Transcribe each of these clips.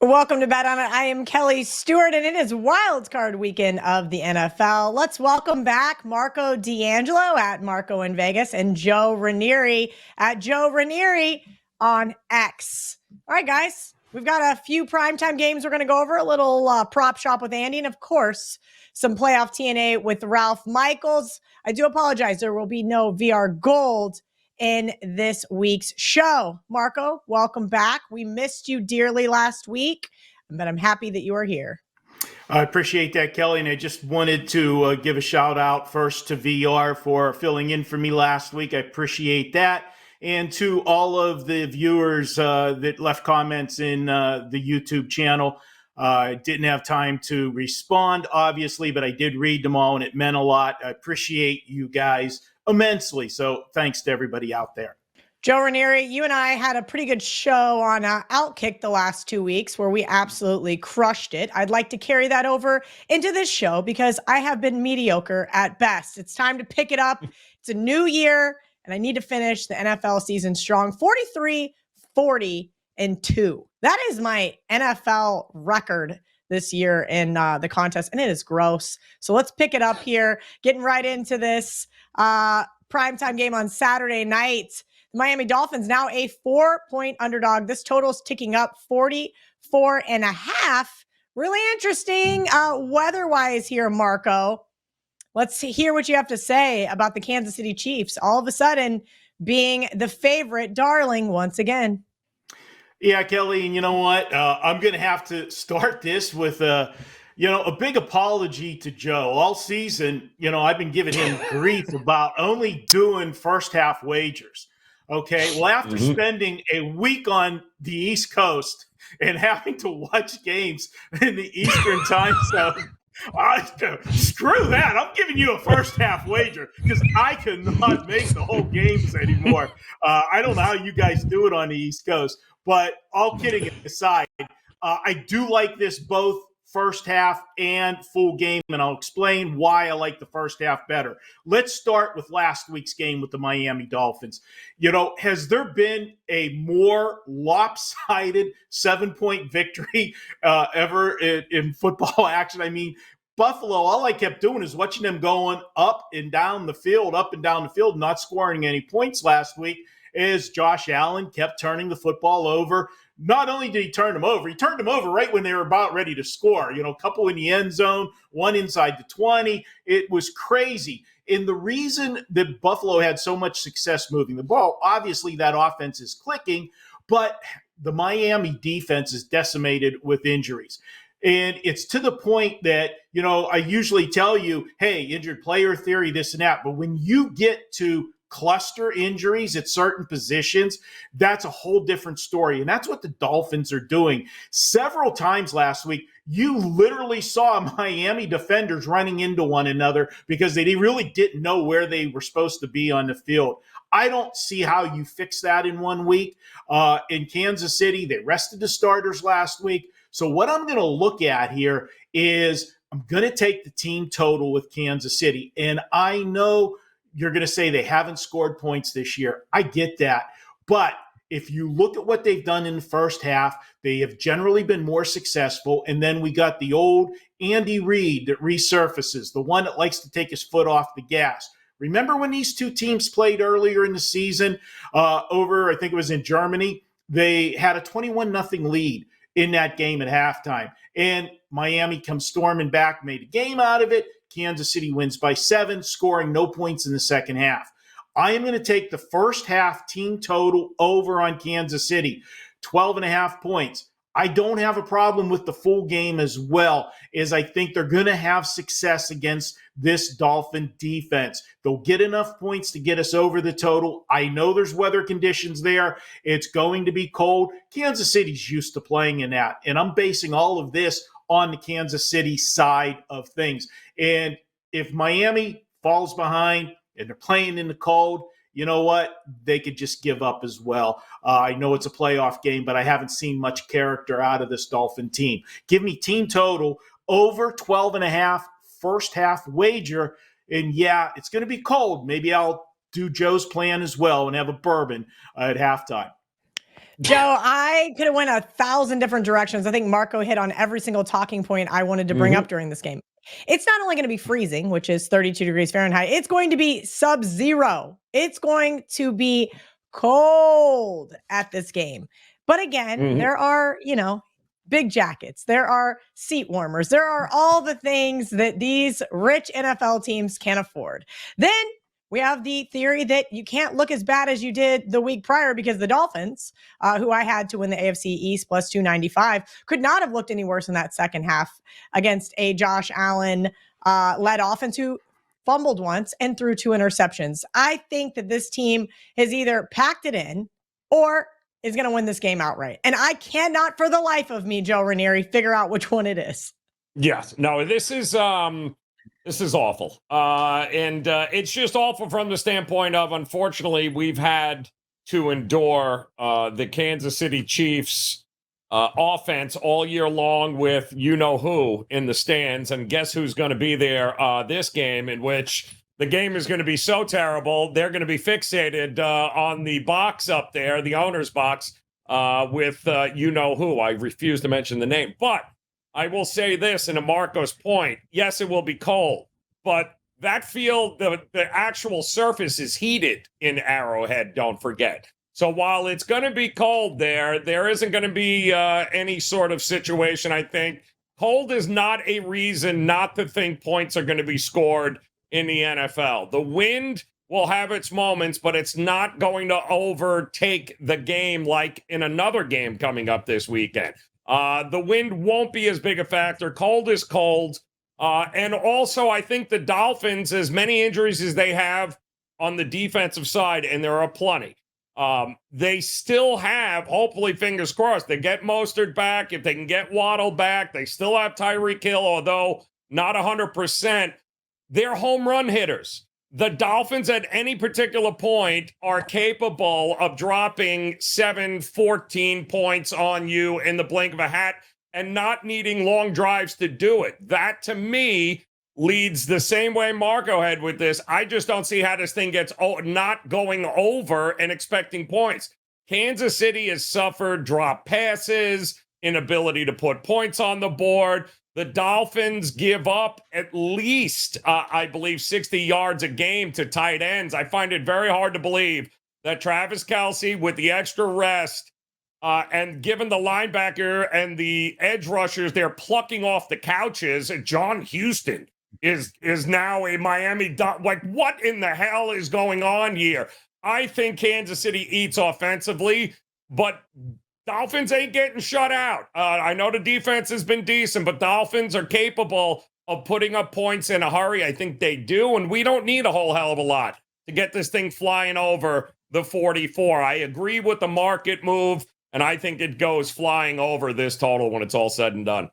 Welcome to Bet On It. I am Kelly Stewart, and it is Wildcard weekend of the NFL. Let's welcome back Marco D'Angelo at Marco in Vegas and Joe Raineri at Joe Raineri on X. All right, guys, we've got a few primetime games we're going to go over, a little prop shop with Andy, and of course, some playoff TNA with Ralph Michaels. I do apologize. There will be no VR Gold in this week's show. Marco, welcome back. We missed you dearly last week, but I'm happy that you are here. I appreciate that, Kelly, and I just wanted to give a shout out first to VR for filling in for me last week. I appreciate that. And to all of the viewers that left comments in the YouTube channel. I didn't have time to respond, obviously, but I did read them all, and it meant a lot. I appreciate you guys immensely. So thanks to everybody out there. Joe Raineri, you and I had a pretty good show on Outkick the last 2 weeks where we absolutely crushed it. I'd like to carry that over into this show because I have been mediocre at best. It's time to pick it up. It's a new year, and I need to finish the NFL season strong. 43-40-2. That is my NFL record this year in the contest, and it is gross. So let's pick it up here. Getting right into this primetime game on Saturday night. The Miami Dolphins now a 4-point underdog. This total is ticking up 44.5. Really interesting weather-wise here, Marco. Let's hear what you have to say about the Kansas City Chiefs all of a sudden being the favorite darling once again. Yeah, Kelly, and you know what? I'm going to have to start this with a big apology to Joe. All season, I've been giving him grief about only doing first half wagers. Okay, well, after spending a week on the East Coast and having to watch games in the Eastern time zone, screw that. I'm giving you a first half wager because I cannot make the whole games anymore. I don't know how you guys do it on the East Coast. But all kidding aside, I do like this both first half and full game, and I'll explain why I like the first half better. Let's start with last week's game with the Miami Dolphins. Has there been a more lopsided 7-point victory ever in football action? I mean, Buffalo, all I kept doing is watching them going up and down the field, not scoring any points last week. Is Josh Allen kept turning the football over. Not only did he turn them over, he turned them over right when they were about ready to score. A couple in the end zone, one inside the 20. It was crazy. And the reason that Buffalo had so much success moving the ball, obviously that offense is clicking, but the Miami defense is decimated with injuries. And it's to the point that, I usually tell you, hey, injured player theory, this and that. But when you get to cluster injuries at certain positions, that's a whole different story. And that's what the Dolphins are doing. Several times last week, you literally saw Miami defenders running into one another because they really didn't know where they were supposed to be on the field. I don't see how you fix that in 1 week. In Kansas City, they rested the starters last week. So what I'm going to look at here is I'm going to take the team total with Kansas City. And I know you're going to say they haven't scored points this year. I get that. But if you look at what they've done in the first half, they have generally been more successful. And then we got the old Andy Reid that resurfaces, the one that likes to take his foot off the gas. Remember when these two teams played earlier in the season over, I think it was in Germany? They had a 21-0 lead in that game at halftime. And Miami comes storming back, made a game out of it. Kansas City wins by 7, scoring no points in the second half. I am going to take the first half team total over on Kansas City, 12.5 points. I don't have a problem with the full game as well, as I think they're going to have success against this Dolphin defense. They'll get enough points to get us over the total. I know there's weather conditions there. It's going to be cold. Kansas City's used to playing in that, and I'm basing all of this on the Kansas City side of things. And if Miami falls behind and they're playing in the cold, you know what? They could just give up as well. I know it's a playoff game, but I haven't seen much character out of this Dolphin team. Give me team total over 12.5 first half wager. And yeah, it's going to be cold. Maybe I'll do Joe's plan as well and have a bourbon at halftime. Joe, I could have went 1,000 different directions. I think Marco hit on every single talking point I wanted to bring up during this game. It's not only going to be freezing, which is 32 degrees Fahrenheit. It's going to be sub-zero. It's going to be cold at this game. But again, there are, big jackets. There are seat warmers. There are all the things that these rich NFL teams can afford. Then we have the theory that you can't look as bad as you did the week prior because the Dolphins, who I had to win the AFC East plus 295, could not have looked any worse in that second half against a Josh Allen led offense who fumbled once and threw 2 interceptions. I think that this team has either packed it in or is going to win this game outright. And I cannot for the life of me, Joe Raineri, figure out which one it is. Yes. No, this is awful. And it's just awful from the standpoint of, unfortunately, we've had to endure the Kansas City Chiefs offense all year long with you-know-who in the stands. And guess who's going to be there this game, in which the game is going to be so terrible, they're going to be fixated on the box up there, the owner's box, with you-know-who. I refuse to mention the name. But I will say this, and to Marco's point, yes, it will be cold, but that field, the actual surface is heated in Arrowhead, don't forget. So while it's going to be cold there isn't going to be any sort of situation, I think. Cold is not a reason not to think points are going to be scored in the NFL. The wind will have its moments, but it's not going to overtake the game like in another game coming up this weekend. The wind won't be as big a factor. Cold is cold. And also, I think the Dolphins, as many injuries as they have on the defensive side, and there are plenty, they still have, hopefully, fingers crossed, they get Mostert back. If they can get Waddle back, they still have Tyreek Hill, although not 100%. They're home run hitters. The Dolphins at any particular point are capable of dropping 7, 14 points on you in the blink of a hat and not needing long drives to do it. That, to me, leads the same way Marco had with this. I just don't see how this thing gets not going over and expecting points. Kansas City has suffered drop passes, inability to put points on the board. The Dolphins give up at least, I believe, 60 yards a game to tight ends. I find it very hard to believe that Travis Kelce, with the extra rest, and given the linebacker and the edge rushers, they're plucking off the couches. John Houston is now a Miami. Like, what in the hell is going on here? I think Kansas City eats offensively, but Dolphins ain't getting shut out. I know the defense has been decent, but Dolphins are capable of putting up points in a hurry. I think they do, and we don't need a whole hell of a lot to get this thing flying over the 44. I agree with the market move, and I think it goes flying over this total when it's all said and done.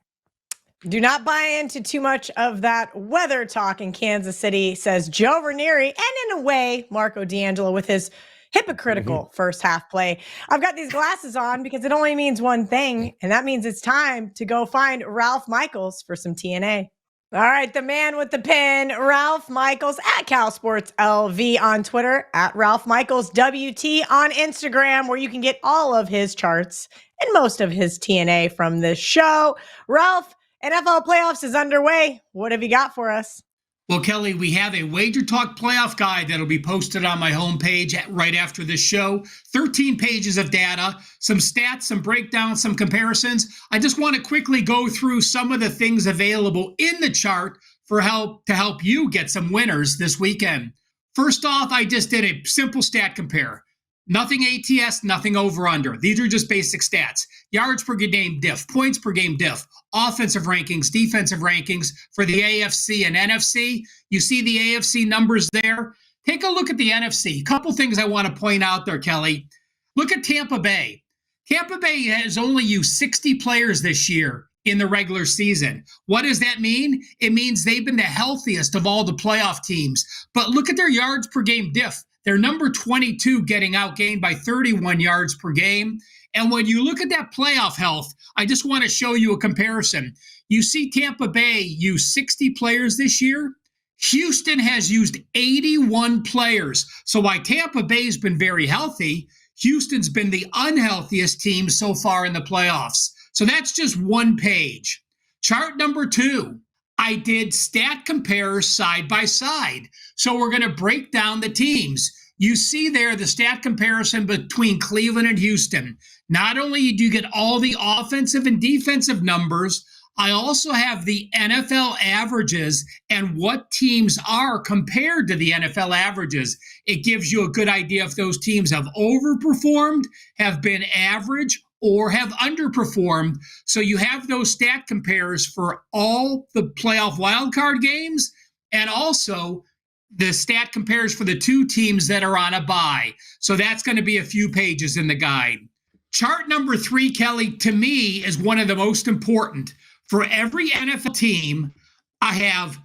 Do not buy into too much of that weather talk in Kansas City, says Joe Raineri, and in a way, Marco D'Angelo with his hypocritical first half play. I've got these glasses on because it only means one thing, and that means it's time to go find Ralph Michaels for some TNA. All right, the man with the pin, Ralph Michaels at Cal Sports LV on Twitter, at Ralph Michaels WT on Instagram, where you can get all of his charts and most of his TNA from this show. Ralph, NFL playoffs is underway. What have you got for us? Well, Kelly, we have a Wager Talk playoff guide that'll be posted on my homepage right after this show. 13 pages of data, some stats, some breakdowns, some comparisons. I just want to quickly go through some of the things available in the chart to help you get some winners this weekend. First off, I just did a simple stat compare. Nothing ATS, nothing over-under. These are just basic stats. Yards per game diff, points per game diff, offensive rankings, defensive rankings for the AFC and NFC. You see the AFC numbers there. Take a look at the NFC. A couple things I want to point out there, Kelly. Look at Tampa Bay. Tampa Bay has only used 60 players this year in the regular season. What does that mean? It means they've been the healthiest of all the playoff teams. But look at their yards per game diff. They're number 22, getting outgained by 31 yards per game. And when you look at that playoff health, I just want to show you a comparison. You see Tampa Bay use 60 players this year. Houston has used 81 players. So while Tampa Bay's been very healthy, Houston's been the unhealthiest team so far in the playoffs. So that's just one page. Chart number 2, I did stat compares side by side. So we're going to break down the teams. You see there the stat comparison between Cleveland and Houston. Not only do you get all the offensive and defensive numbers, I also have the NFL averages and what teams are compared to the NFL averages. It gives you a good idea if those teams have overperformed, have been average, or have underperformed. So you have those stat compares for all the playoff wildcard games, and also the stat compares for the 2 teams that are on a bye. So that's going to be a few pages in the guide. Chart number 3, Kelly, to me is one of the most important. For every NFL team, I have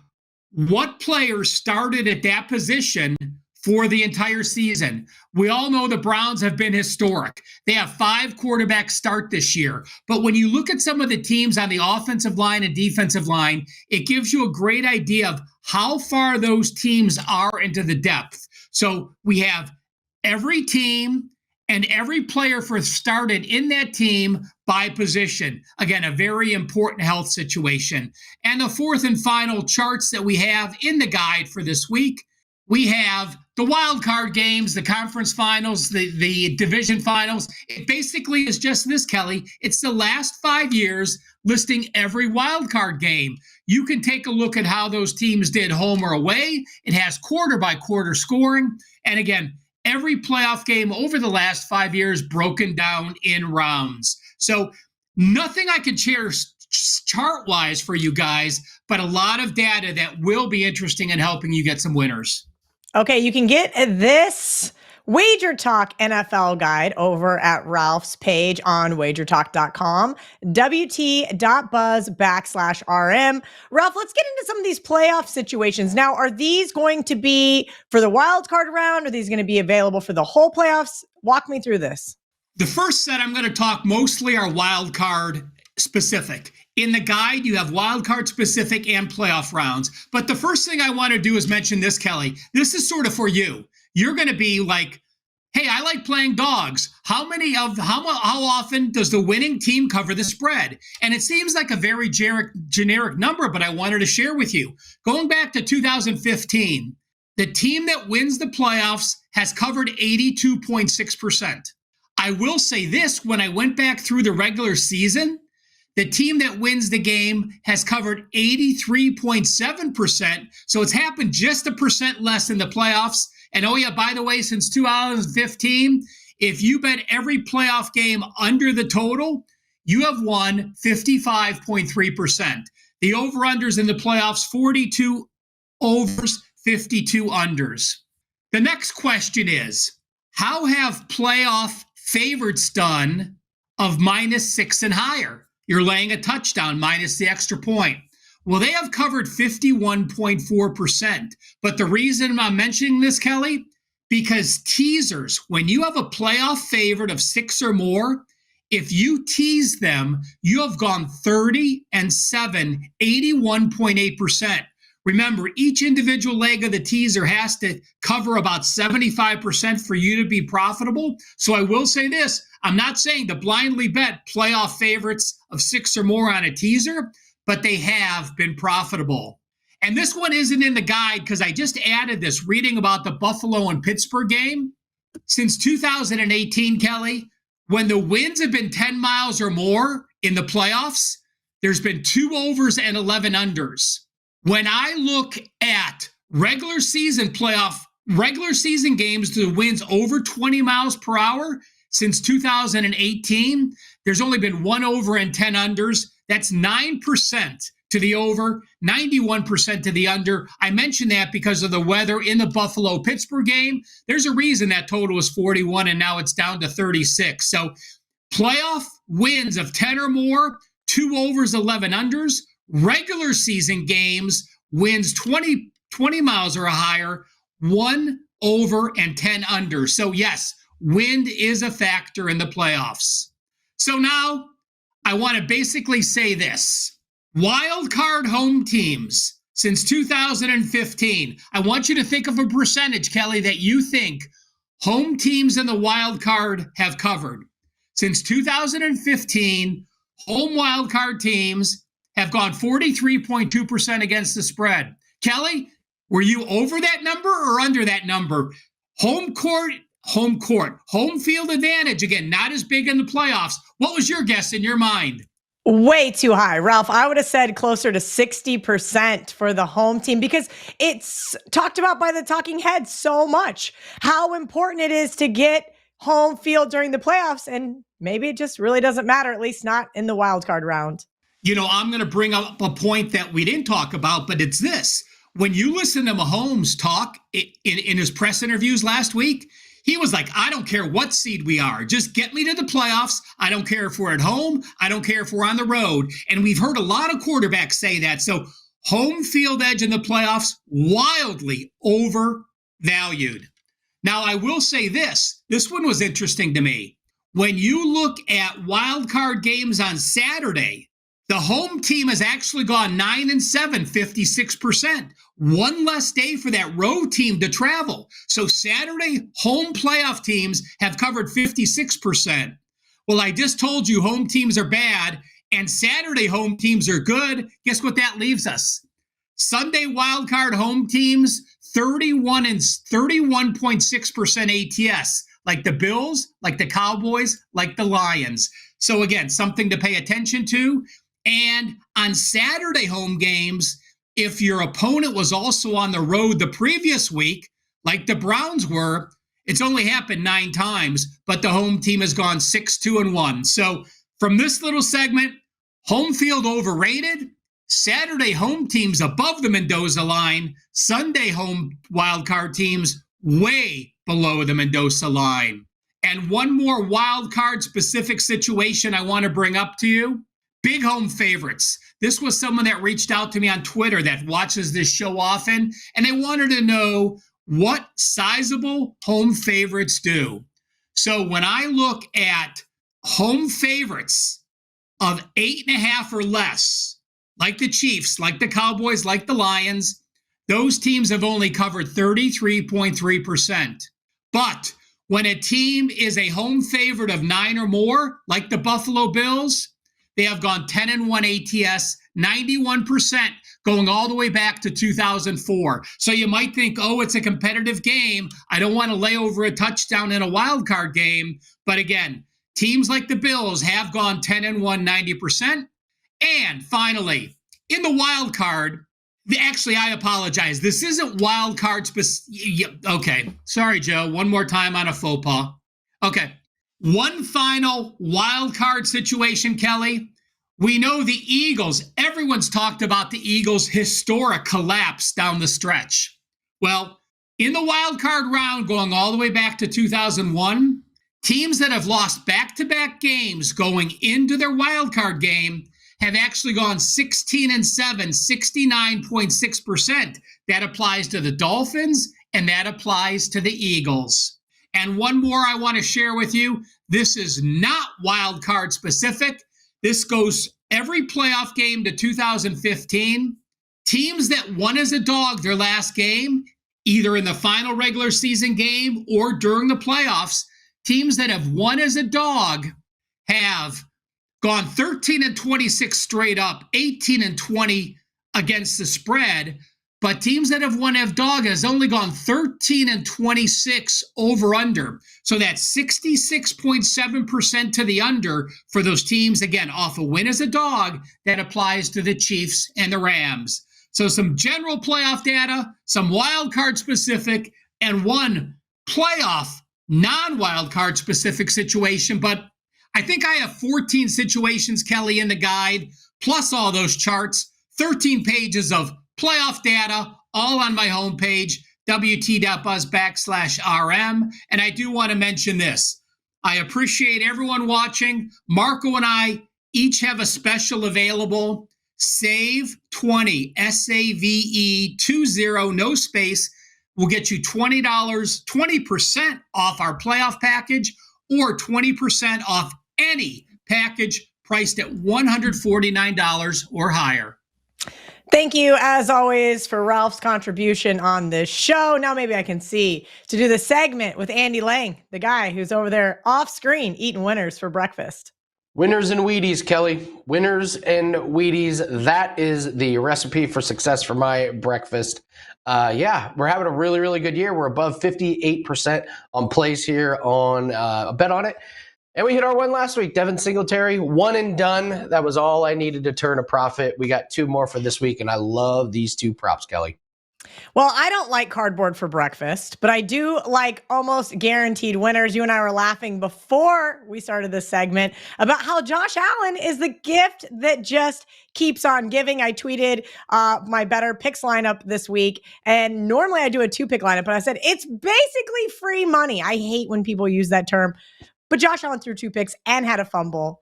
what players started at that position for the entire season. We all know the Browns have been historic. They have 5 quarterbacks start this year. But when you look at some of the teams on the offensive line and defensive line, it gives you a great idea of how far those teams are into the depth. So we have every team and every player for started in that team by position. Again, a very important health situation. And the fourth and final charts that we have in the guide for this week, we have the wild card games, the conference finals, the division finals. It basically is just this, Kelly. It's the last 5 years listing every wild card game. You can take a look at how those teams did home or away. It has quarter by quarter scoring. And again, every playoff game over the last 5 years broken down in rounds. So nothing I can share chart-wise for you guys, but a lot of data that will be interesting in helping you get some winners. Okay, you can get this Wager Talk NFL guide over at Ralph's page on wagertalk.com, wt.buzz/RM. Ralph, let's get into some of these playoff situations. Now, are these going to be for the wild card round? Are these going to be available for the whole playoffs? Walk me through this. The first set I'm going to talk mostly are wild card specific. In the guide, you have wild card specific and playoff rounds. But the first thing I want to do is mention this, Kelly. This is sort of for you. You're going to be like, hey, I like playing dogs. How often does the winning team cover the spread? And it seems like a very generic number, but I wanted to share with you. Going back to 2015, the team that wins the playoffs has covered 82.6%. I will say this, when I went back through the regular season, the team that wins the game has covered 83.7%. So it's happened just a percent less in the playoffs. And oh yeah, by the way, since 2015, if you bet every playoff game under the total, you have won 55.3%. The over-unders in the playoffs, 42 overs, 52 unders. The next question is, how have playoff favorites done of -6 and higher? You're laying a touchdown minus the extra point. Well, they have covered 51.4%. But the reason I'm mentioning this, Kelly, because teasers, when you have a playoff favorite of 6 or more, if you tease them, you have gone 30-7, 81.8%. Remember, each individual leg of the teaser has to cover about 75% for you to be profitable. So I will say this, I'm not saying to blindly bet playoff favorites of 6 or more on a teaser, but they have been profitable. And this one isn't in the guide because I just added this reading about the Buffalo and Pittsburgh game. Since 2018, Kelly, when the winds have been 10 miles or more in the playoffs, there's been 2 overs and 11 unders. When I look at regular season games, the winds over 20 miles per hour since 2018, there's only been 1 over and 10 unders. That's 9% to the over, 91% to the under. I mentioned that because of the weather in the Buffalo-Pittsburgh game. There's a reason that total was 41 and now it's down to 36. So playoff wins of 10 or more, 2 overs, 11 unders. Regular season games, wins 20 miles or higher, 1 over and 10 under. So yes, wind is a factor in the playoffs. So now I want to basically say this. Wild card home teams since 2015. I want you to think of a percentage, Kelly, that you think home teams in the wild card have covered. Since 2015, home wild card teams have gone 43.2% against the spread. Kelly, were you over that number or under that number? Home field advantage, again, not as big in the playoffs. What was your guess in your mind? Way too high, Ralph. I would have said closer to 60% for the home team because it's talked about by the talking heads so much how important it is to get home field during the playoffs. And maybe it just really doesn't matter, at least not in the wild card round. You know, I'm going to bring up a point that we didn't talk about, but it's this. When you listen to Mahomes talk in his press interviews last week, he was like, I don't care what seed we are. Just get me to the playoffs. I don't care if we're at home. I don't care if we're on the road. And we've heard a lot of quarterbacks say that. So home field edge in the playoffs, wildly overvalued. Now, I will say this. This one was interesting to me. When you look at wild card games on Saturday, the home team has actually gone 9-7, 56%. One less day for that road team to travel. So Saturday home playoff teams have covered 56%. Well, I just told you home teams are bad and Saturday home teams are good. Guess what that leaves us? Sunday wildcard home teams, 31.6% ATS. Like the Bills, like the Cowboys, like the Lions. So again, something to pay attention to. And on Saturday home games, if your opponent was also on the road the previous week, like the Browns were, it's only happened 9 times, but the home team has gone 6-2-1. So from this little segment, home field overrated, Saturday home teams above the Mendoza line, Sunday home wildcard teams way below the Mendoza line. And one more wildcard specific situation I want to bring up to you. Big home favorites. This was someone that reached out to me on Twitter that watches this show often, and they wanted to know what sizable home favorites do. So when I look at home favorites of 8.5 or less, like the Chiefs, like the Cowboys, like the Lions, those teams have only covered 33.3%. But when a team is a home favorite of 9 or more, like the Buffalo Bills, they have gone 10-1 ATS, 91%, going all the way back to 2004. So you might think, oh, it's a competitive game. I don't want to lay over a touchdown in a wild card game. But again, teams like the Bills have gone 10-1, 90%. And finally, in the wild card, actually, I apologize. This isn't wild card specific. Okay. Sorry, Joe. One more time on a faux pas. Okay. One final wild card situation, Kelly. We know the Eagles. Everyone's talked about the Eagles' historic collapse down the stretch. Well, in the wild card round going all the way back to 2001, teams that have lost back-to-back games going into their wild card game have actually gone 16-7, 69.6%. That applies to the Dolphins and that applies to the Eagles. And one more I want to share with you. This is not wild card specific. This goes every playoff game to 2015. Teams that won as a dog their last game, either in the final regular season game or during the playoffs, teams that have won as a dog have gone 13-26 straight up, 18-20 against the spread. But teams that have won as dog has only gone 13-26 over under. So that's 66.7% to the under for those teams, again, off a win as a dog. That applies to the Chiefs and the Rams. So some general playoff data, some wild card specific, and one playoff non-wild card specific situation. But I think I have 14 situations, Kelly, in the guide, plus all those charts, 13 pages of playoff data, all on my homepage, wt.buzz/RM. And I do want to mention this. I appreciate everyone watching. Marco and I each have a special available. Save 20, SAVE20, no space, will get you $20, 20% off our playoff package, or 20% off any package priced at $149 or higher. Thank you, as always, for Ralph's contribution on this show. Now maybe I can see to do the segment with Andy Lang, the guy who's over there off screen eating winners for breakfast. Winners and Wheaties, Kelly. Winners and Wheaties. That is the recipe for success for my breakfast. Yeah, we're having a really, really good year. We're above 58% on plays here on a bet on it. And we hit our one last week. Devin Singletary, one and done. That was all I needed to turn a profit. We got two more for this week, and I love these two props, Kelly. Well, I don't like cardboard for breakfast, but I do like almost guaranteed winners. You and I were laughing before we started this segment about how Josh Allen is the gift that just keeps on giving. I tweeted my better picks lineup this week, and normally I do a 2-pick lineup, but I said it's basically free money. I hate when people use that term, but Josh Allen threw 2 picks and had a fumble.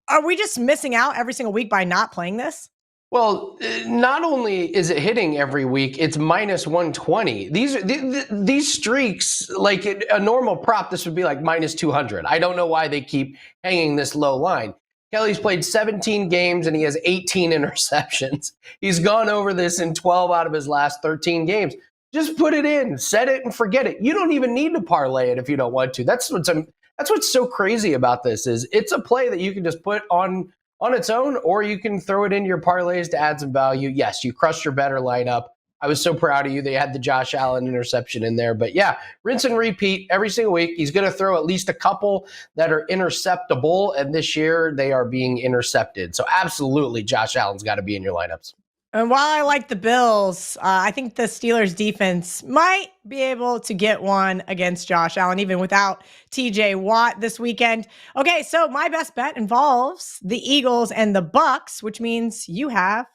Are we just missing out every single week by not playing this? Well, not only is it hitting every week, it's minus 120. These streaks, like a normal prop, this would be like minus 200. I don't know why they keep hanging this low line. Kelly's played 17 games and he has 18 interceptions. He's gone over this in 12 out of his last 13 games. Just put it in, set it and forget it. You don't even need to parlay it if you don't want to. That's what's so crazy about this is it's a play that you can just put on its own, or you can throw it into your parlays to add some value. Yes, you crushed your better lineup. I was so proud of you. They had the Josh Allen interception in there. But yeah, rinse and repeat every single week. He's going to throw at least a couple that are interceptable, and this year they are being intercepted. So absolutely, Josh Allen's got to be in your lineups. And while I like the Bills, I think the Steelers defense might be able to get one against Josh Allen, even without TJ Watt this weekend. Okay, so my best bet involves the Eagles and the Bucks, which means you have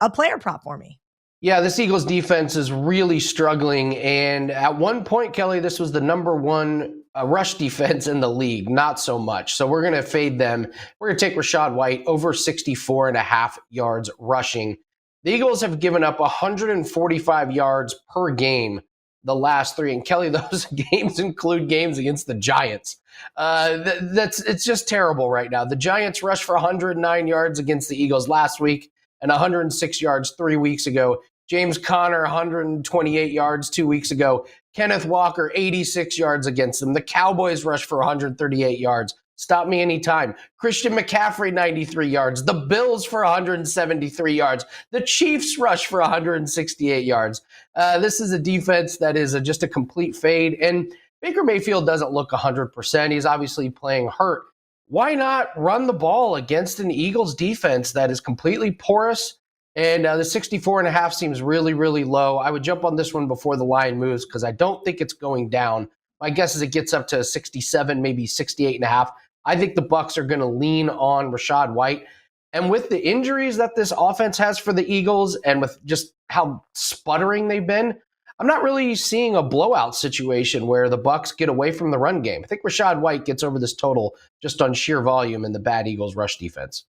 a player prop for me. Yeah, this Eagles defense is really struggling. And at one point, Kelly, this was the number one rush defense in the league. Not so much. So we're going to fade them. We're going to take Rachaad White over 64.5 yards rushing. The Eagles have given up 145 yards per game the last 3. And Kelly, those games include games against the Giants. It's just terrible right now. The Giants rushed for 109 yards against the Eagles last week and 106 yards 3 weeks ago. James Conner, 128 yards 2 weeks ago. Kenneth Walker, 86 yards against them. The Cowboys rushed for 138 yards. Stop me anytime. Christian McCaffrey, 93 yards. The Bills for 173 yards. The Chiefs rush for 168 yards. This is a defense that is just a complete fade. And Baker Mayfield doesn't look 100%. He's obviously playing hurt. Why not run the ball against an Eagles defense that is completely porous? And the 64.5 seems really, really low. I would jump on this one before the line moves because I don't think it's going down. My guess is it gets up to 67, maybe 68.5. I think the Bucs are going to lean on Rachaad White. And with the injuries that this offense has for the Eagles and with just how sputtering they've been, I'm not really seeing a blowout situation where the Bucs get away from the run game. I think Rachaad White gets over this total just on sheer volume in the bad Eagles rush defense.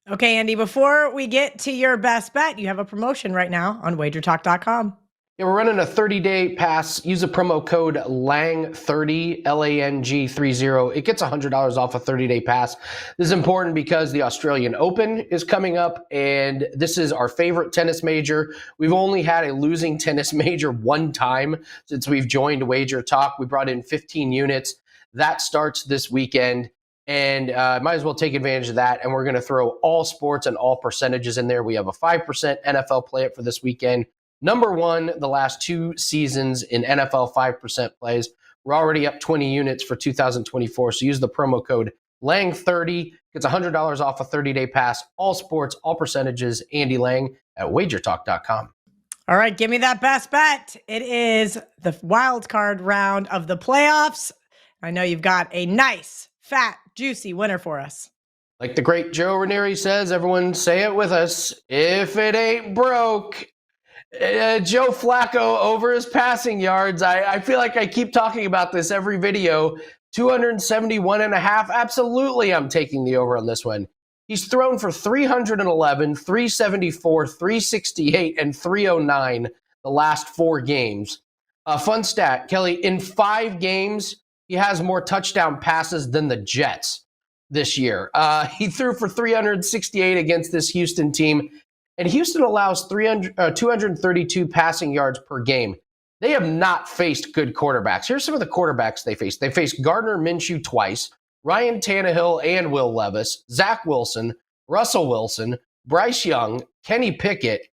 Okay, Andy, before we get to your best bet, you have a promotion right now on wagertalk.com. Yeah, we're running a 30-day pass. Use a promo code LANG30, LANG30. It gets $100 off a 30-day pass. This is important because the Australian Open is coming up, and this is our favorite tennis major. We've only had a losing tennis major one time since we've joined Wager Talk. We brought in 15 units. That starts this weekend, and might as well take advantage of that. And we're going to throw all sports and all percentages in there. We have a 5% NFL play it for this weekend. Number one, the last 2 seasons in NFL 5% plays. We're already up 20 units for 2024. So use the promo code LANG30. Gets $100 off a 30-day pass. All sports, all percentages. Andy Lang at wagertalk.com. All right, give me that best bet. It is the wild card round of the playoffs. I know you've got a nice, fat, juicy winner for us. Like the great Joe Raineri says, everyone say it with us. If it ain't broke, Joe Flacco over his passing yards. I feel like I keep talking about this every video. 271.5. Absolutely, I'm taking the over on this one. He's thrown for 311, 374, 368, and 309 the last 4 games. Fun stat, Kelly, in 5 games, he has more touchdown passes than the Jets this year. He threw for 368 against this Houston team. And Houston allows 232 passing yards per game. They have not faced good quarterbacks. Here's some of the quarterbacks they faced. They faced Gardner Minshew twice, Ryan Tannehill and Will Levis, Zach Wilson, Russell Wilson, Bryce Young, Kenny Pickett.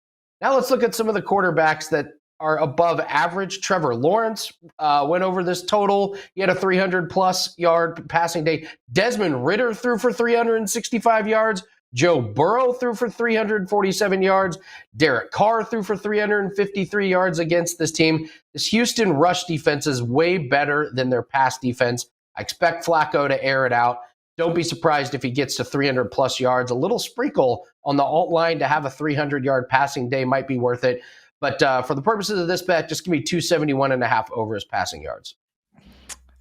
Now let's look at some of the quarterbacks that are above average. Trevor Lawrence went over this total. He had a 300-plus yard passing day. Desmond Ridder threw for 365 yards. Joe Burrow threw for 347 yards. Derek Carr threw for 353 yards against this team. This Houston rush defense is way better than their pass defense. I expect Flacco to air it out. Don't be surprised if he gets to 300-plus yards. A little sprinkle on the alt line to have a 300-yard passing day might be worth it. But for the purposes of this bet, just give me 271.5 over his passing yards.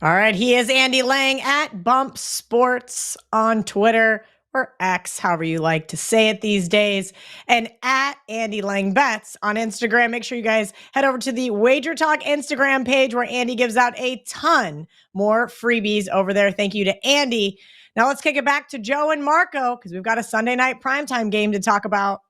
All right. He is Andy Lang at Bump Sports on Twitter, or X, however you like to say it these days, and at Andy Lang Bets on Instagram. Make sure you guys head over to the Wager Talk Instagram page where Andy gives out a ton more freebies over there. Thank you to Andy. Now let's kick it back to Joe and Marco because we've got a Sunday night primetime game to talk about.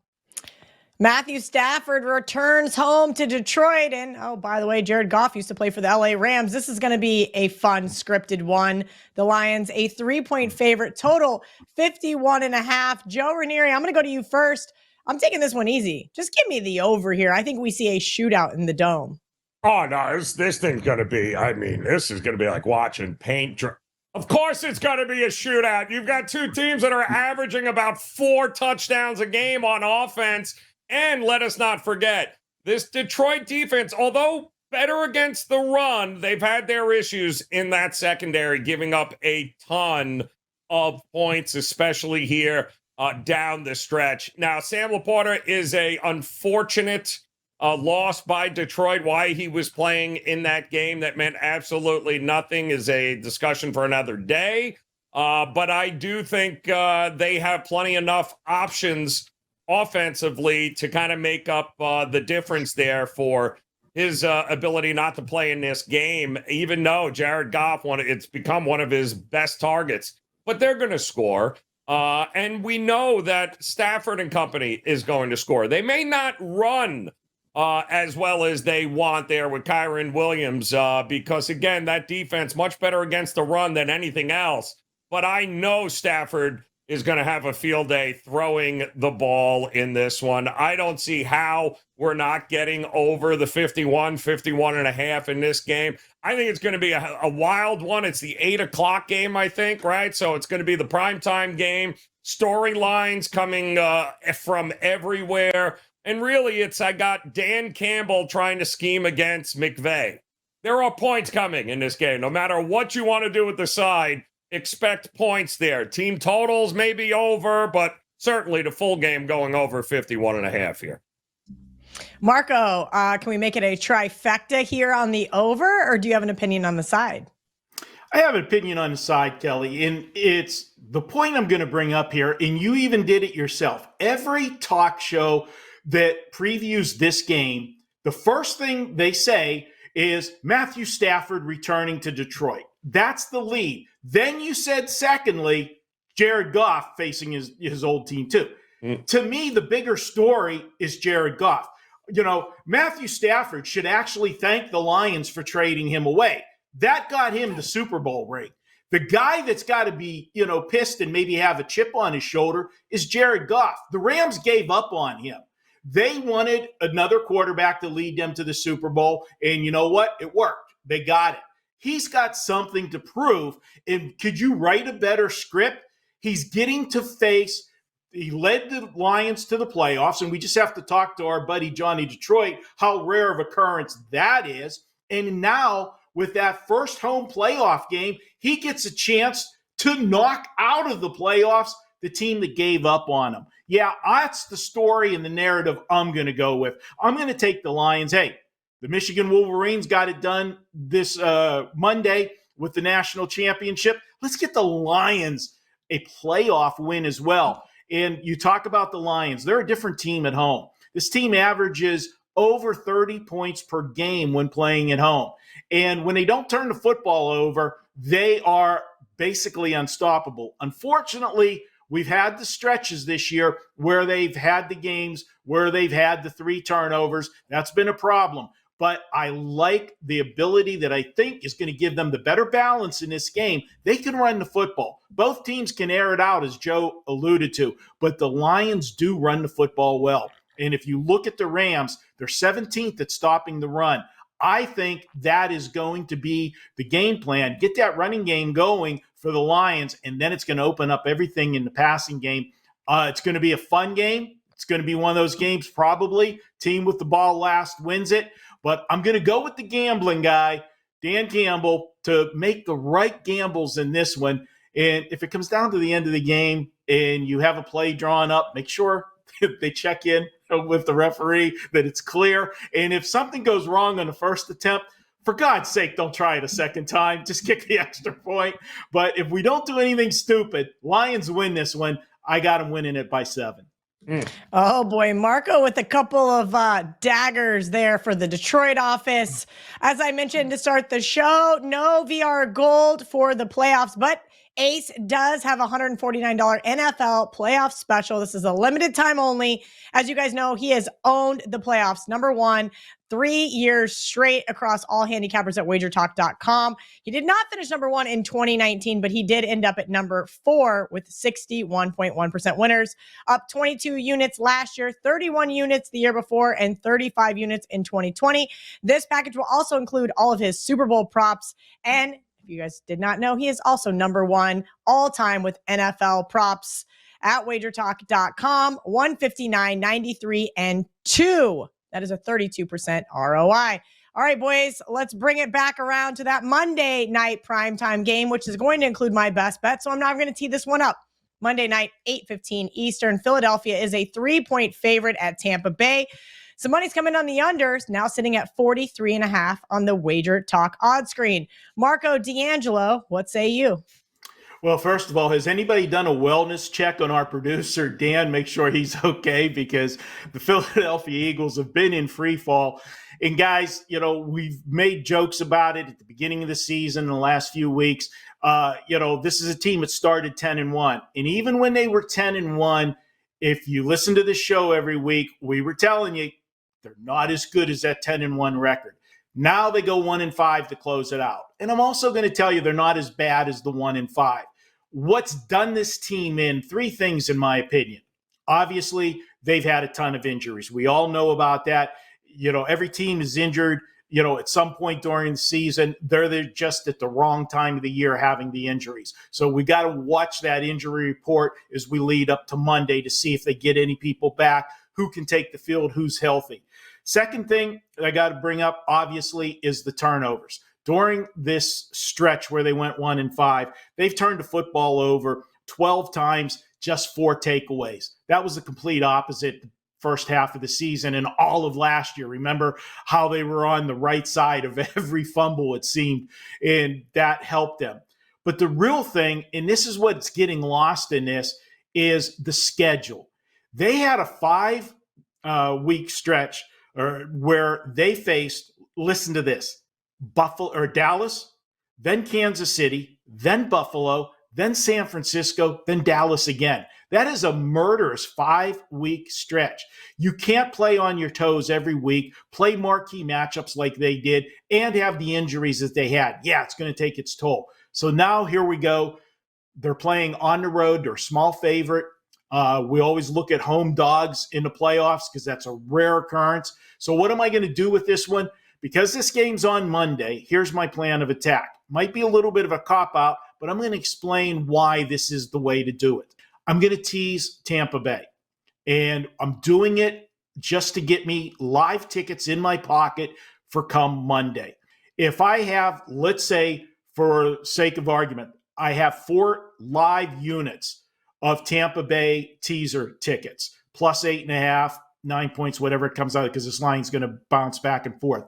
Matthew Stafford returns home to Detroit. And, oh, by the way, Jared Goff used to play for the LA Rams. This is going to be a fun scripted one. The Lions, a 3-point favorite, total 51.5. Joe Raineri, I'm going to go to you first. I'm taking this one easy. Just give me the over here. I think we see a shootout in the Dome. Oh, no, this thing's going to be, this is going to be like watching paint dry. Of course it's going to be a shootout. You've got two teams that are averaging about 4 touchdowns a game on offense. And let us not forget, this Detroit defense, although better against the run, they've had their issues in that secondary, giving up a ton of points, especially here down the stretch. Now, Sam Laporta is a unfortunate loss by Detroit. Why he was playing in that game that meant absolutely nothing is a discussion for another day. But I do think they have plenty enough options offensively to kind of make up the difference there for his ability not to play in this game, even though Jared Goff, it's become one of his best targets. But they're going to score. And we know that Stafford and company is going to score. They may not run as well as they want there with Kyron Williams because, again, that defense much better against the run than anything else. But I know Stafford is going to have a field day throwing the ball in this one. I don't see how we're not getting over the 51.5 in this game. I think it's going to be a wild one. It's the 8 o'clock game, I think, right? So it's going to be the primetime game. Storylines coming from everywhere. And really, I got Dan Campbell trying to scheme against McVay. There are points coming in this game. No matter what you want to do with the side, expect points there. Team totals may be over, but certainly the full game going over 51.5 here. Marco, can we make it a trifecta here on the over, or do you have an opinion on the side? I have an opinion on the side, Kelly, and it's the point I'm going to bring up here, and you even did it yourself. Every talk show that previews this game, the first thing they say is Matthew Stafford returning to Detroit. That's the lead. Then you said, secondly, Jared Goff facing his old team too. To me, the bigger story is Jared Goff. You know, Matthew Stafford should actually thank the Lions for trading him away. That got him the Super Bowl ring. The guy that's got to be, pissed and maybe have a chip on his shoulder is Jared Goff. The Rams gave up on him. They wanted another quarterback to lead them to the Super Bowl, and you know what? It worked. They got it. He's got something to prove. And could you write a better script? He's getting to face, he led the Lions to the playoffs, and we just have to talk to our buddy Gianni Detroit how rare of occurrence that is. And now with that first home playoff game, he gets a chance to knock out of the playoffs the team that gave up on him. Yeah, that's the story and the narrative I'm going to go with. I'm going to take the Lions. Hey, the Michigan Wolverines got it done this Monday with the national championship. Let's get the Lions a playoff win as well. And you talk about the Lions. They're a different team at home. This team averages over 30 points per game when playing at home. And when they don't turn the football over, they are basically unstoppable. Unfortunately, We've had the stretches this year where they've had the games where they've had the 3 turnovers. That's been a problem. But I like the ability that I think is going to give them the better balance in this game. They can run the football. Both teams can air it out, as Joe alluded to, but the Lions do run the football well. And if you look at the Rams, they're 17th at stopping the run. I think that is going to be the game plan. Get that running game going for the Lions, and then it's going to open up everything in the passing game. It's going to be a fun game. It's going to be one of those games probably. Team with the ball last wins it. But I'm going to go with the gambling guy, Dan Campbell, to make the right gambles in this one. And if it comes down to the end of the game and you have a play drawn up, make sure they check in with the referee that it's clear. And if something goes wrong on the first attempt, for God's sake, don't try it a second time. Just kick the extra point. But if we don't do anything stupid, Lions win this one. I got them winning it by 7. Oh boy, Marco with a couple of daggers there for the Detroit office. As I mentioned to start the show, no VR gold for the playoffs, but Ace does have a $149 NFL playoff special. This is a limited time only. As you guys know, he has owned the playoffs. Number 1, 3 years straight across all handicappers at wagertalk.com. He did not finish number 1 in 2019, but he did end up at number 4 with 61.1% winners, up 22 units last year, 31 units the year before, and 35 units in 2020. This package will also include all of his Super Bowl props. And if you guys did not know, he is also number 1 all time with NFL props at wagertalk.com, 159, 93, and 2. That is a 32% ROI. All right, boys, let's bring it back around to that Monday night primetime game, which is going to include my best bet. So I'm not going to tee this one up. Monday night, 8:15 Eastern. Philadelphia is a 3-point favorite at Tampa Bay. Some money's coming on the unders, now sitting at 43.5 on the Wager Talk odds screen. Marco D'Angelo, what say you? Well, first of all, has anybody done a wellness check on our producer, Dan? Make sure he's okay, because the Philadelphia Eagles have been in free fall. And guys, we've made jokes about it at the beginning of the season, in the last few weeks. This is a team that started 10-1. And even when they were 10-1, if you listen to the show every week, we were telling you they're not as good as that 10-1 record. Now they go 1-5 to close it out. And I'm also going to tell you they're not as bad as the 1-5. What's done this team in? 3 things, in my opinion. Obviously, they've had a ton of injuries. We all know about that. Every team is injured, at some point during the season. They're just at the wrong time of the year having the injuries. So we got to watch that injury report as we lead up to Monday to see if they get any people back, who can take the field, who's healthy. Second thing I got to bring up, obviously, is the turnovers. During this stretch where they went 1-5, they've turned the football over 12 times, just 4 takeaways. That was the complete opposite the first half of the season and all of last year. Remember how they were on the right side of every fumble, it seemed, and that helped them. But the real thing, and this is what's getting lost in this, is the schedule. They had a 5-week stretch where they faced, listen to this, Dallas, then Kansas City, then Buffalo, then San Francisco, then Dallas again. That is a murderous 5-week stretch. You can't play on your toes every week, play marquee matchups like they did, and have the injuries that they had. Yeah, it's going to take its toll. So now here we go. They're playing on the road. They're a small favorite. We always look at home dogs in the playoffs because that's a rare occurrence. So what am I going to do with this one? Because this game's on Monday, here's my plan of attack. Might be a little bit of a cop-out, but I'm going to explain why this is the way to do it. I'm going to tease Tampa Bay, and I'm doing it just to get me live tickets in my pocket for come Monday. If I have, let's say, for sake of argument, I have 4 live units of Tampa Bay teaser tickets, plus 8.5, 9 points, whatever it comes out, because this line's going to bounce back and forth.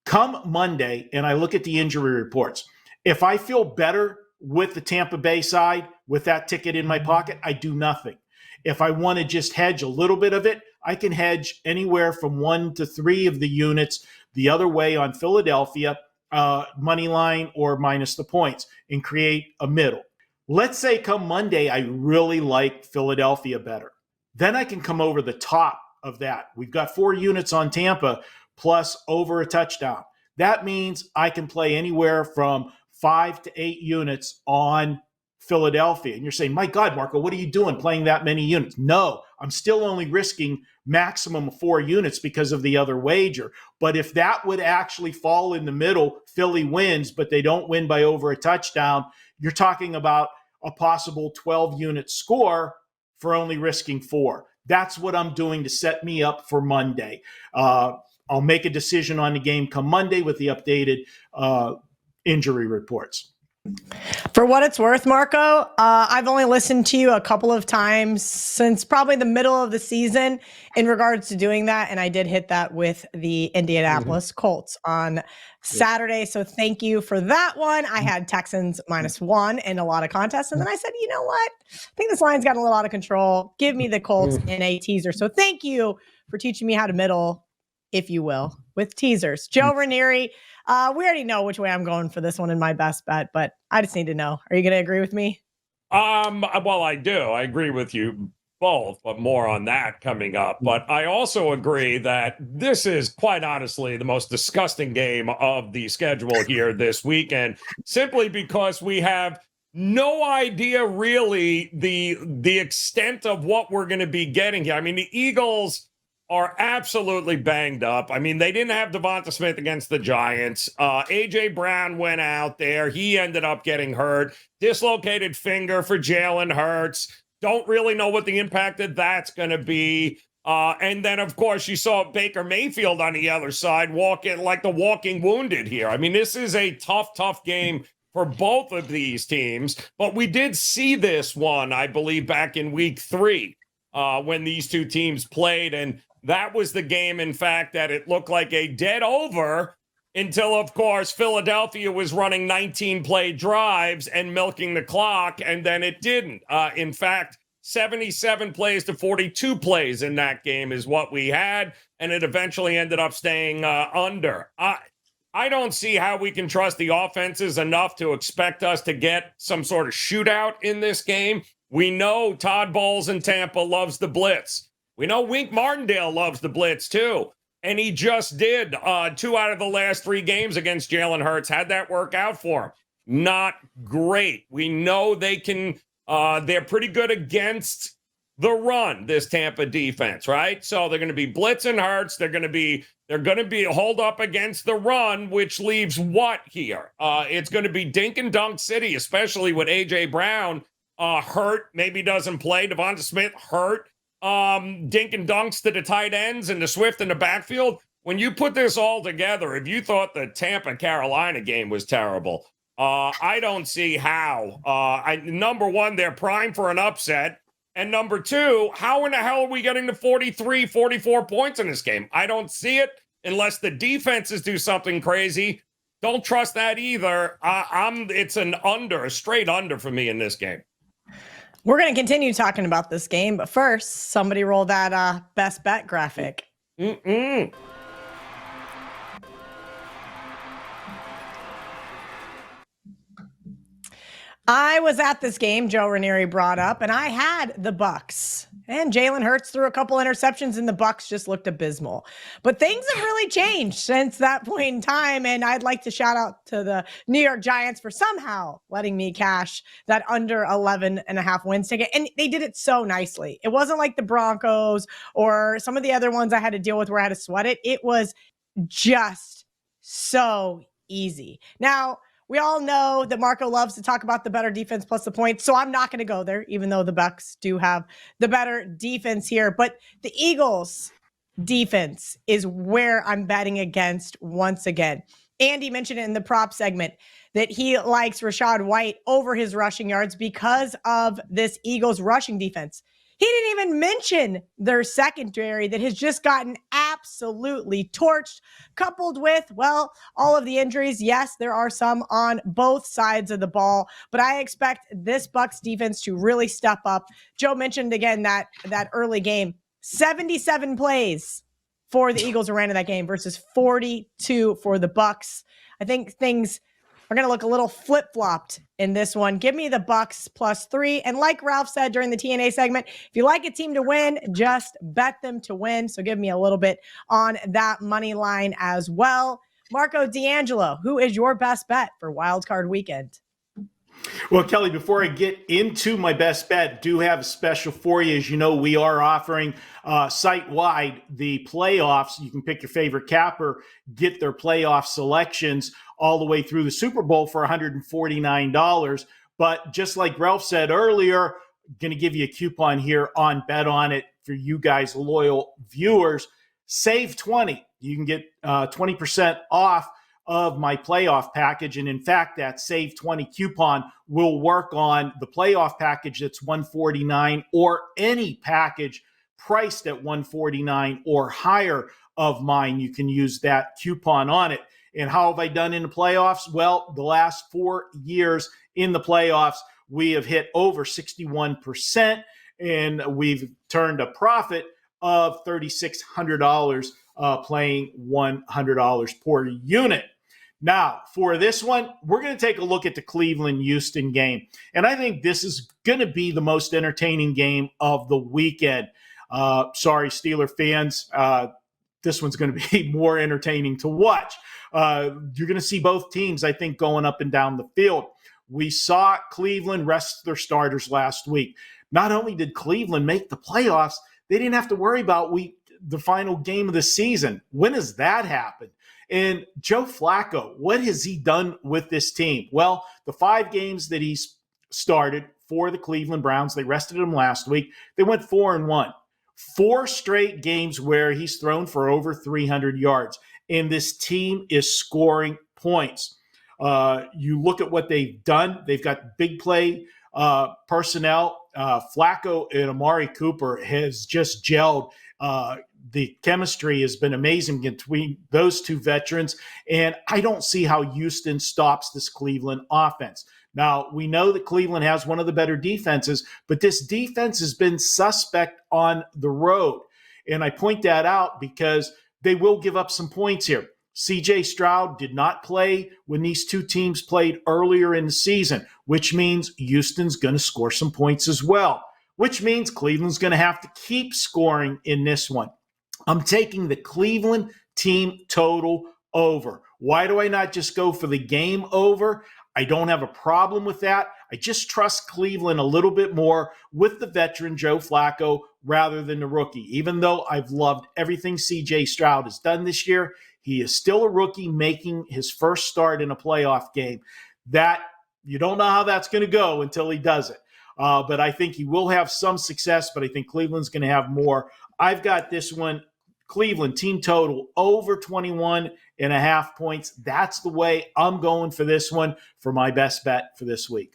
Come Monday, and I look at the injury reports. If I feel better with the Tampa Bay side, with that ticket in my pocket, I do nothing. If I want to just hedge a little bit of it, I can hedge anywhere from 1 to 3 of the units the other way on Philadelphia, money line or minus the points, and create a middle. Let's say come Monday, I really like Philadelphia better. Then I can come over the top of that. We've got 4 units on Tampa plus over a touchdown. That means I can play anywhere from 5 to 8 units on Philadelphia. And you're saying, my God, Marco, what are you doing playing that many units? No, I'm still only risking maximum of 4 units because of the other wager. But if that would actually fall in the middle, Philly wins, but they don't win by over a touchdown, you're talking about a possible 12-unit score for only risking 4. That's what I'm doing to set me up for Monday. I'll make a decision on the game come Monday with the updated injury reports. For what it's worth, Marco, I've only listened to you a couple of times since probably the middle of the season in regards to doing that. And I did hit that with the Indianapolis Colts on Saturday. So thank you for that one. I had Texans -1 in a lot of contests. And then I said, you know what? I think this line's gotten a little out of control. Give me the Colts in a teaser. So thank you for teaching me how to middle, if you will, with teasers. Joe Raineri, we already know which way I'm going for this one in my best bet, but I just need to know. Are you going to agree with me? Well, I do. I agree with you both, but more on that coming up. But I also agree that this is quite honestly the most disgusting game of the schedule here this weekend, simply because we have no idea really the extent of what we're going to be getting here. I mean, the Eagles are absolutely banged up. I mean, they didn't have Devonta Smith against the Giants. A.J. Brown went out there. He ended up getting hurt. Dislocated finger for Jalen Hurts. Don't really know what the impact of that's going to be. And then, of course, you saw Baker Mayfield on the other side walking like the walking wounded here. I mean, this is a tough game for both of these teams. But we did see this one, I believe, back in week 3 when these two teams played. And that was the game, in fact, that it looked like a dead over until, of course, Philadelphia was running 19-play drives and milking the clock, and then it didn't. In fact, 77 plays to 42 plays in that game is what we had, and it eventually ended up staying under. I don't see how we can trust the offenses enough to expect us to get some sort of shootout in this game. We know Todd Bowles in Tampa loves the blitz. We know Wink Martindale loves the blitz, too. And he just did 2 out of the last 3 games against Jalen Hurts. How'd that work out for him? Not great. We know they can, they're pretty good against the run, this Tampa defense, right? So they're going to be blitzing Hurts. They're going to be hold up against the run, which leaves what here? It's going to be dink and dunk city, especially with A.J. Brown hurt, maybe doesn't play. Devonta Smith hurt. Dink and dunks to the tight ends and the Swift in the backfield. When you put this all together, if you thought the Tampa-Carolina game was terrible, I don't see how. Number one, they're primed for an upset. And number two, how in the hell are we getting to 43, 44 points in this game? I don't see it unless the defenses do something crazy. Don't trust that either. It's an under, a straight under for me in this game. We're going to continue talking about this game, but first, somebody roll that best bet graphic. I was at this game Joe Raineri brought up, and I had the Bucs. And Jalen Hurts threw a couple interceptions, and the Bucs just looked abysmal. But things have really changed since that point in time, and I'd like to shout out to the New York Giants for somehow letting me cash that under 11.5 wins ticket. And they did it so nicely. It wasn't like the Broncos or some of the other ones I had to deal with where I had to sweat it. It was just so easy. Now, we all know that Marco loves to talk about the better defense plus the points, so I'm not going to go there, even though the Bucs do have the better defense here. But the Eagles' defense is where I'm betting against once again. Andy mentioned it in the prop segment that he likes Rachaad White over his rushing yards because of this Eagles rushing defense. He didn't even mention their secondary that has just gotten absolutely torched, coupled with, well, all of the injuries. Yes, there are some on both sides of the ball, but I expect this Bucs defense to really step up. Joe mentioned again that early game, 77 plays for the Eagles who ran in that game versus 42 for the Bucs. I think things We're going to look a little flip-flopped in this one. Give me the Bucs +3. And like Ralph said during the TNA segment, if you like a team to win, just bet them to win. So give me a little bit on that money line as well. Marco D'Angelo, who is your best bet for Wildcard weekend? Well, Kelly, before I get into my best bet, do have a special for you. As you know, we are offering site-wide the playoffs. You can pick your favorite capper, get their playoff selections all the way through the Super Bowl for $149. But just like Ralph said earlier, going to give you a coupon here on Bet On It for you guys, loyal viewers. Save 20. You can get 20% off of my playoff package. And in fact, that Save 20 coupon will work on the playoff package that's $149 or any package priced at $149 or higher of mine. You can use that coupon on it. And how have I done in the playoffs? Well, the last 4 years in the playoffs, we have hit over 61%, and we've turned a profit of $3,600 playing $100 per unit. Now, for this one, we're going to take a look at the Cleveland-Houston game. And I think this is going to be the most entertaining game of the weekend. Sorry, Steeler fans. This one's going to be more entertaining to watch. You're going to see both teams, I think, going up and down the field. We saw Cleveland rest their starters last week. Not only did Cleveland make the playoffs, they didn't have to worry about the final game of the season. When has that happened? And Joe Flacco, what has he done with this team? Well, the 5 games that he's started for the Cleveland Browns, they rested him last week. They went 4-1. 4 straight games where he's thrown for over 300 yards. And this team is scoring points. You look at what they've done. They've got big play personnel. Flacco and Amari Cooper has just gelled. The chemistry has been amazing between those two veterans, and I don't see how Houston stops this Cleveland offense. Now, we know that Cleveland has one of the better defenses, but this defense has been suspect on the road, and I point that out because they will give up some points here. C.J. Stroud did not play when these two teams played earlier in the season, which means Houston's going to score some points as well, which means Cleveland's going to have to keep scoring in this one. I'm taking the Cleveland team total over. Why do I not just go for the game over? I don't have a problem with that. I just trust Cleveland a little bit more with the veteran Joe Flacco rather than the rookie. Even though I've loved everything C.J. Stroud has done this year, he is still a rookie making his first start in a playoff game. That you don't know how that's going to go until he does it. But I think he will have some success, but I think Cleveland's going to have more. I've got this one, Cleveland team total over 21.5 points. That's the way I'm going for this one for my best bet for this week.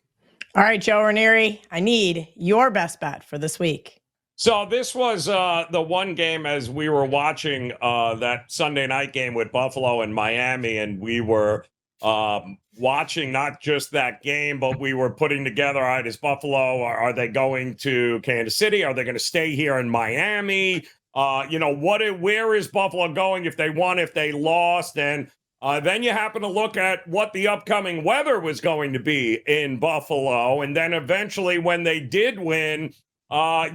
All right, Joe Raineri, I need your best bet for this week. So this was the one game as we were watching that Sunday night game with Buffalo and Miami, and we were watching not just that game, but we were putting together, all right, is Buffalo, are they going to Kansas City? Are they going to stay here in Miami? Where is Buffalo going if they won, if they lost? And then you happen to look at what the upcoming weather was going to be in Buffalo. And then eventually when they did win, I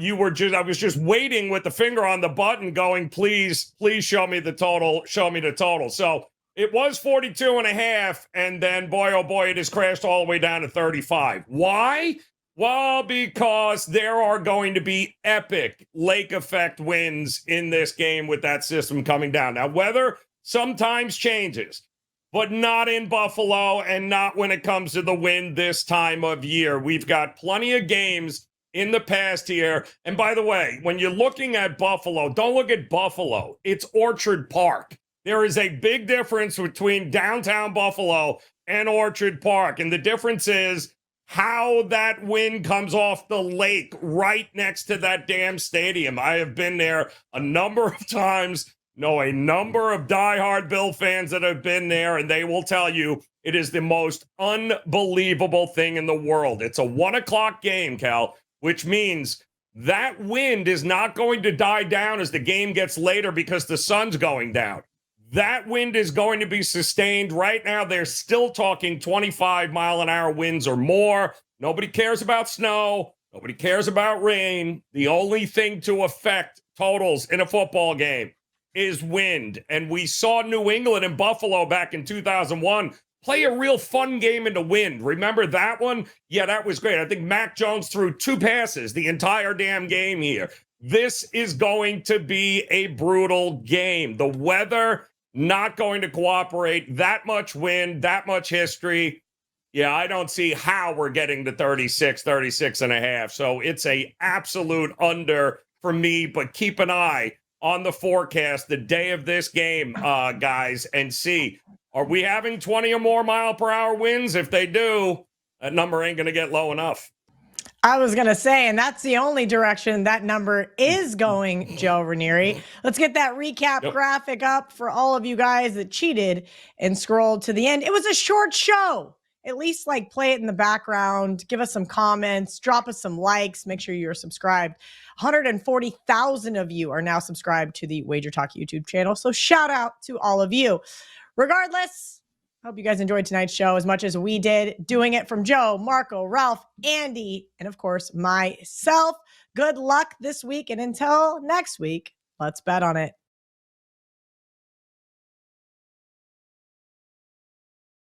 was just waiting with the finger on the button going, please show me the total. So it was 42.5. And then boy, oh boy, it has crashed all the way down to 35. Why? Well, because there are going to be epic lake effect wins in this game with that system coming down. Now, weather sometimes changes, but not in Buffalo and not when it comes to the wind this time of year. We've got plenty of games in the past here. And by the way, when you're looking at Buffalo, don't look at Buffalo. It's Orchard Park. There is a big difference between downtown Buffalo and Orchard Park. And the difference is how that wind comes off the lake right next to that damn stadium. I have been there a number of times, know a number of diehard Bill fans that have been there, and they will tell you it is the most unbelievable thing in the world. It's a 1:00 game, Cal, which means that wind is not going to die down as the game gets later because the sun's going down. That wind is going to be sustained. Right now, they're still talking 25-mile-an-hour winds or more. Nobody cares about snow. Nobody cares about rain. The only thing to affect totals in a football game is wind. And we saw New England and Buffalo back in 2001 play a real fun game in the wind. Remember that one? Yeah, that was great. I think Mac Jones threw 2 passes the entire damn game here. This is going to be a brutal game. The weather not going to cooperate. That much wind, that much history. Yeah, I don't see how we're getting to 36 and a half. So it's a absolute under for me, but keep an eye on the forecast the day of this game, guys, and see, are we having 20 or more mile per hour winds? If they do, that number ain't going to get low enough. I was going to say, and that's the only direction that number is going, Joe Raineri. Let's get that recap graphic up for all of you guys that cheated and scrolled to the end. It was a short show. At least play it in the background, give us some comments, drop us some likes, make sure you're subscribed. 140,000 of you are now subscribed to the Wager Talk YouTube channel. So shout out to all of you. Regardless, hope you guys enjoyed tonight's show as much as we did doing it. From Joe, Marco, Ralph, Andy, and of course myself. Good luck this week. And until next week, let's bet on it.